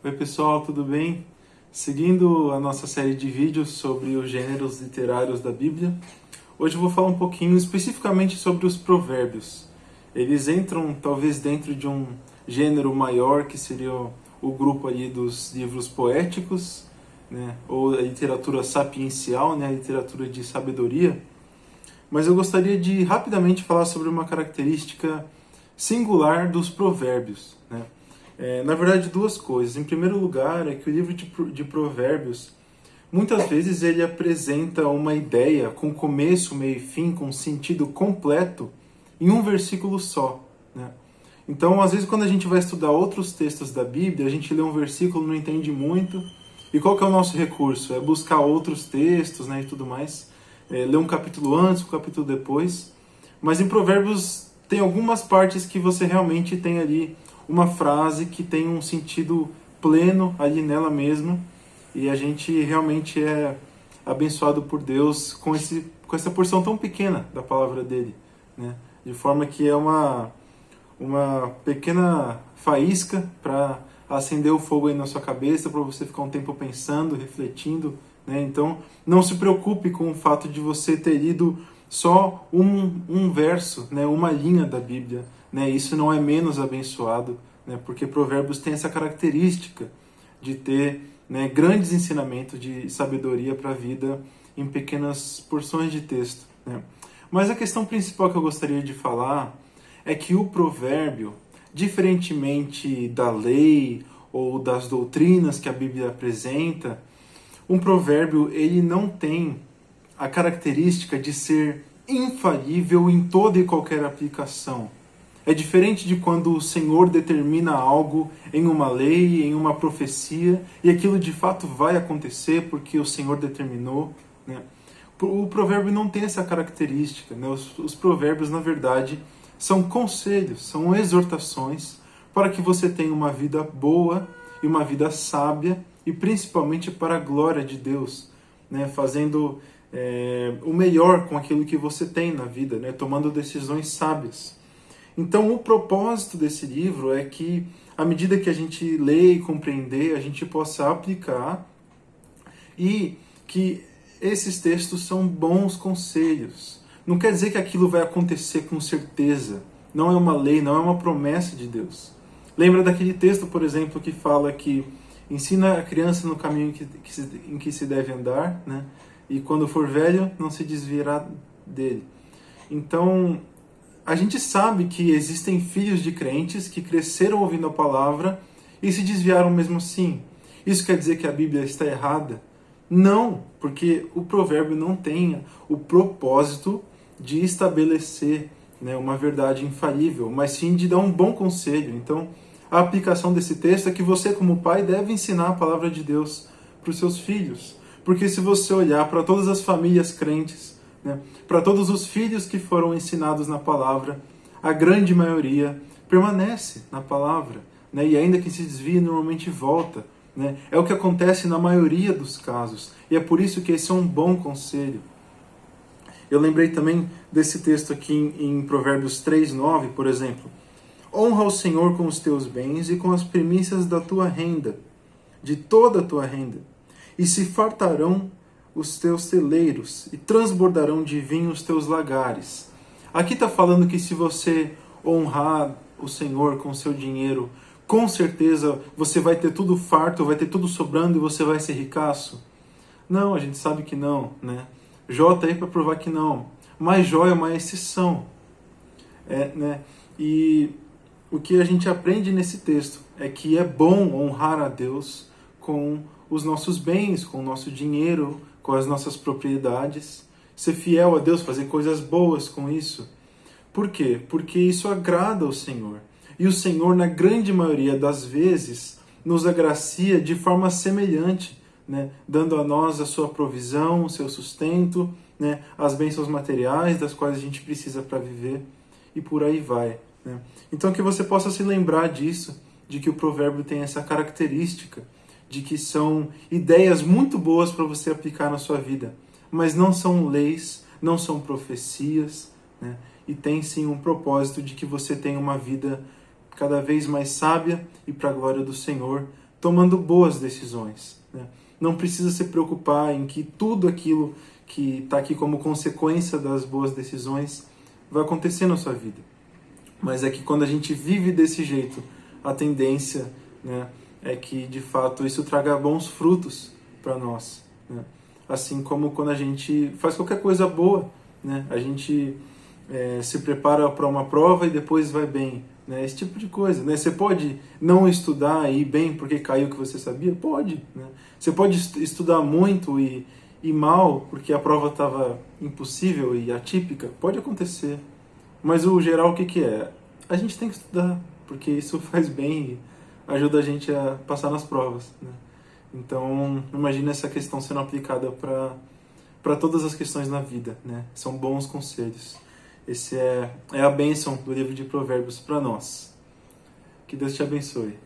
Oi pessoal, tudo bem? Seguindo a nossa série de vídeos sobre os gêneros literários da Bíblia, hoje eu vou falar um pouquinho especificamente sobre os provérbios. Eles entram talvez dentro de um gênero maior, que seria o grupo ali dos livros poéticos, né? Ou a literatura sapiencial, né? A literatura de sabedoria. Mas eu gostaria de rapidamente falar sobre uma característica singular dos provérbios, né? Na verdade, duas coisas. Em primeiro lugar, é que o livro de Provérbios, muitas vezes ele apresenta uma ideia com começo, meio e fim, com sentido completo, em um versículo só, né? Então, às vezes, quando a gente vai estudar outros textos da Bíblia, a gente lê um versículo, não entende muito, e qual que é o nosso recurso? É buscar outros textos, né, e tudo mais, ler um capítulo antes, um capítulo depois. Mas em Provérbios tem algumas partes que você realmente tem ali uma frase que tem um sentido pleno ali nela mesmo, e a gente realmente é abençoado por Deus com essa porção tão pequena da palavra dele, né? De forma que é uma pequena faísca para acender o fogo aí na sua cabeça, para você ficar um tempo pensando, refletindo, né? Então, não se preocupe com o fato de você ter lido só um verso, né? Uma linha da Bíblia, né? Isso não é menos abençoado, né? Porque Provérbios tem essa característica de ter, né, grandes ensinamentos de sabedoria para a vida em pequenas porções de texto, né? Mas a questão principal que eu gostaria de falar é que o provérbio, diferentemente da lei ou das doutrinas que a Bíblia apresenta, um provérbio ele não tem a característica de ser infalível em toda e qualquer aplicação. É diferente de quando o Senhor determina algo em uma lei, em uma profecia, e aquilo de fato vai acontecer porque o Senhor determinou, né? O provérbio não tem essa característica, né? Os provérbios, na verdade, são conselhos, são exortações para que você tenha uma vida boa e uma vida sábia, e principalmente para a glória de Deus, né? Fazendo o melhor com aquilo que você tem na vida, né? Tomando decisões sábias. Então, o propósito desse livro é que, à medida que a gente lê e compreender, a gente possa aplicar, e que esses textos são bons conselhos. Não quer dizer que aquilo vai acontecer com certeza. Não é uma lei, não é uma promessa de Deus. Lembra daquele texto, por exemplo, que fala que ensina a criança no caminho em que se deve andar, né? E quando for velho, não se desviará dele. Então, a gente sabe que existem filhos de crentes que cresceram ouvindo a palavra e se desviaram mesmo assim. Isso quer dizer que a Bíblia está errada? Não, porque o provérbio não tem o propósito de estabelecer, né, uma verdade infalível, mas sim de dar um bom conselho. Então, a aplicação desse texto é que você, como pai, deve ensinar a palavra de Deus para os seus filhos. Porque se você olhar para todas as famílias crentes, né, para todos os filhos que foram ensinados na palavra, a grande maioria permanece na palavra, né, e ainda que se desvie, normalmente volta, né. É o que acontece na maioria dos casos, e é por isso que esse é um bom conselho. Eu lembrei também desse texto aqui em Provérbios 3:9, por exemplo. Honra o Senhor com os teus bens e com as primícias da tua renda, de toda a tua renda, e se fartarão os teus celeiros e transbordarão de vinho os teus lagares. Aqui está falando que se você honrar o Senhor com o seu dinheiro, com certeza você vai ter tudo farto, vai ter tudo sobrando e você vai ser ricaço? Não, a gente sabe que não, né? Jó está aí para provar que não. Mas Jó é uma exceção, né? E o que a gente aprende nesse texto é que é bom honrar a Deus com os nossos bens, com o nosso dinheiro, com as nossas propriedades, ser fiel a Deus, fazer coisas boas com isso. Por quê? Porque isso agrada ao Senhor. E o Senhor, na grande maioria das vezes, nos agracia de forma semelhante, né? Dando a nós a sua provisão, o seu sustento, né? As bênçãos materiais das quais a gente precisa para viver, e por aí vai, né? Então que você possa se lembrar disso, de que o provérbio tem essa característica, de que são ideias muito boas para você aplicar na sua vida, mas não são leis, não são profecias, né? E tem sim um propósito de que você tenha uma vida cada vez mais sábia e para a glória do Senhor, tomando boas decisões, né? Não precisa se preocupar em que tudo aquilo que está aqui como consequência das boas decisões vai acontecer na sua vida. Mas é que quando a gente vive desse jeito, a tendência, né, é que de fato isso traga bons frutos para nós, né? Assim como quando a gente faz qualquer coisa boa, né, a gente se prepara para uma prova e depois vai bem, né? Esse tipo de coisa, né? Você pode não estudar e ir bem porque caiu o que você sabia? Pode, né? Você pode estudar muito e mal porque a prova estava impossível e atípica? Pode acontecer. Mas o geral, o que que é? A gente tem que estudar, porque isso faz bem e ajuda a gente a passar nas provas, né? Então, imagina essa questão sendo aplicada para todas as questões na vida, né? São bons conselhos. Esse é a bênção do livro de Provérbios para nós. Que Deus te abençoe.